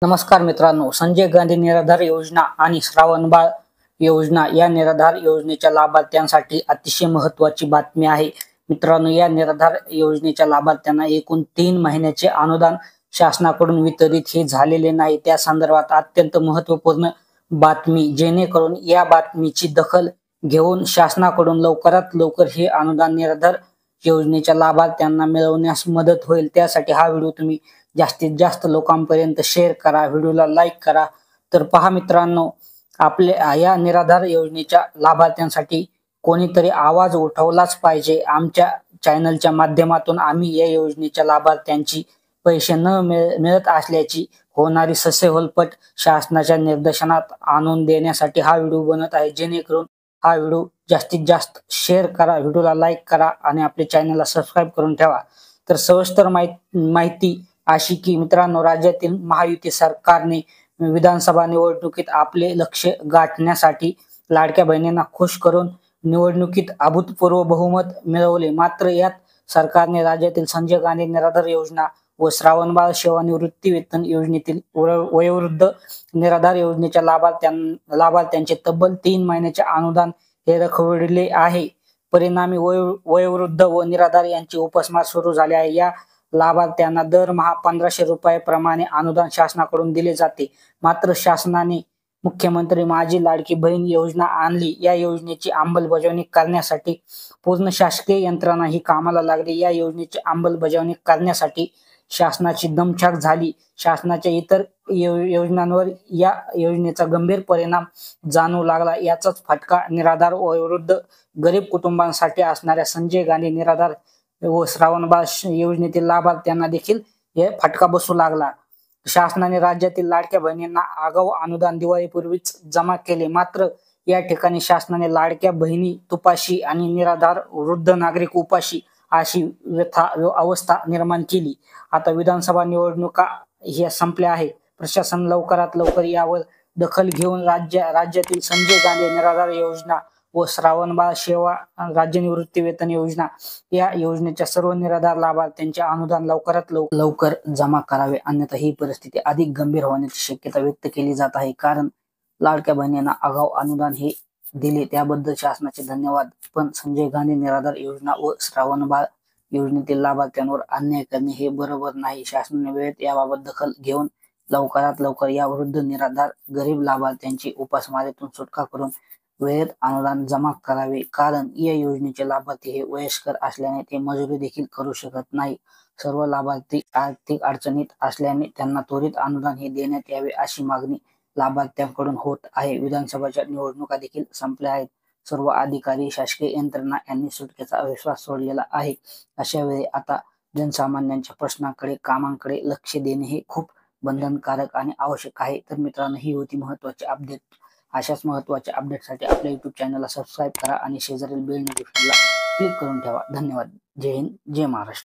नमस्कार मित्रांनो, संजय गांधी निराधार योजना आणि श्रावणबाळ योजना या निराधार योजनेच्या लाभार्थ्यांसाठी अतिशय महत्त्वाची बातमी आहे. मित्रांनो, या निराधार योजनेच्या लाभार्थ्यांना एकूण 3 महिन्याचे अनुदान शासनाकडून वितरित हे झालेले नाही. त्या संदर्भात अत्यंत महत्त्वपूर्ण बातमी, जेणेकरून या बातमीची दखल घेऊन शासनाकडून लवकरात लवकर हे अनुदान निराधार योजनेच्या लाभार्थ्यांना मिळवण्यास मदत होईल. त्यासाठी हा व्हिडिओ तुम्ही जास्तीत जास्त लोकांपर्यंत शेअर करा, व्हिडिओला लाईक करा. तर पहा मित्रांनो, आपल्या या निराधार योजनेच्या लाभार्थ्यांसाठी कोणीतरी आवाज उठवलाच पाहिजे. आमच्या चॅनलच्या माध्यमातून आम्ही या योजनेच्या लाभार्थ्यांची पैसे न मिळत असल्याची होणारी ससेहोलपट शासनाच्या निर्देशनात आणून देण्यासाठी हा व्हिडिओ बनत आहे. जेणेकरून हा व्हिडिओ जास्तीत जास्त शेअर करा, व्हिडिओला लाईक करा आणि आपल्या चॅनलला सबस्क्राईब करून ठेवा. तर सविस्तर माहिती अशी की मित्रांनो, राज्यातील महायुती सरकारने विधानसभा निवडणुकीत आपले लक्ष गाठण्यासाठी लाडक्या बहिणींना खुश करून निवडणुकीत अभूतपूर्व बहुमत मिळवले. मात्र यात सरकारने राज्यातील संजय गांधी निराधार योजना व श्रावणबाळ सेवानिवृत्ती वेतन योजनेतील वयोवृद्ध निराधार योजनेच्या लाभार्थ्यांचे तब्बल 3 महिन्याचे अनुदान हे रखडले आहे. परिणामी वयोवृद्ध व निराधार यांची उपासमार सुरू झाली आहे. या लाभार्थ्यांना दरमहा 1500 रुपयाप्रमाणे अनुदान शासनाकडून दिले जाते. मात्र शासनाने मुख्यमंत्री माझी लाडकी बहीण योजना आणली. या योजनेची अंमलबजावणी करण्यासाठी पूर्ण शासकीय यंत्रणा ही कामाला लागली. या योजनेची अंमलबजावणी करण्यासाठी शासनाची दमछाक झाली. शासनाच्या इतर योजनांवर या योजनेचा गंभीर परिणाम जाणवू लागला. याचाच फटका निराधार वयोवृद्ध गरीब कुटुंबांसाठी असणाऱ्या संजय गांधी निराधार व श्रावणबाळ योजनेतील लाभार्थ्यांना देखील हे फटका बसू लागला. शासनाने राज्यातील लाडक्या बहिणींना आगाऊ अनुदान दिवाळीपूर्वीच जमा केले. मात्र या ठिकाणी शासनाने लाडक्या बहिणी तुपाशी आणि निराधार वृद्ध नागरिक उपाशी अशी अवस्था निर्माण केली. आता विधानसभा निवडणुका ह्या संपल्या आहे. प्रशासन लवकरात लवकर यावर दखल घेऊन राज्यातील संजय गांधी निराधार योजना व श्रावणबाळ सेवा राज्य निवृत्ती वेतन योजना या योजनेच्या सर्व निराधार लाभार्थ्यांचे अनुदान लवकरात लवकर जमा करावे, अन्यथा ही परिस्थिती अधिक गंभीर होण्याची शक्यता व्यक्त केली जात आहे. कारण लाडक्या बहिणींना आगाऊ अनुदान हे दिले त्याबद्दल शासनाचे धन्यवाद, पण संजय गांधी निराधार योजना व श्रावणबाळ योजनेतील लाभार्थ्यांवर अन्याय करणे हे बरोबर नाही. शासनाने वेळेत याबाबत दखल घेऊन लवकरात लवकर या वृद्ध निराधार गरीब लाभार्थ्यांची उपासमारीतून सुटका करून वेळेत अनुदान जमा करावे. कारण या योजनेचे लाभार्थी हे वयस्कर असल्याने ते मजुरी देखील करू शकत नाही. सर्व लाभार्थी आर्थिक अडचणीत असल्याने त्यांना त्वरित अनुदान हे देण्यात यावे अशी मागणी लाभार्थ्यांकडून होत आहे. विधानसभेच्या निवडणुका देखील संपल्या आहेत. सर्व अधिकारी, शासकीय यंत्रणा यांनी सुटकेचा विश्वास सोडलेला आहे. अशा वेळी आता जनसामान्यांच्या प्रश्नांकडे, कामांकडे लक्ष देणे हे खूप बंधनकारक आणि आवश्यक आहे. तर मित्रांनो, ही होती महत्त्वाची अपडेट. अशाच महत्त्वाच्या अपडेटसाठी आपल्या YouTube चॅनलला सबस्क्राईब करा आणि शेजारील बेल नोटिफिकेशनला क्लिक करून ठेवा. धन्यवाद. जय हिंद, जय महाराष्ट्र.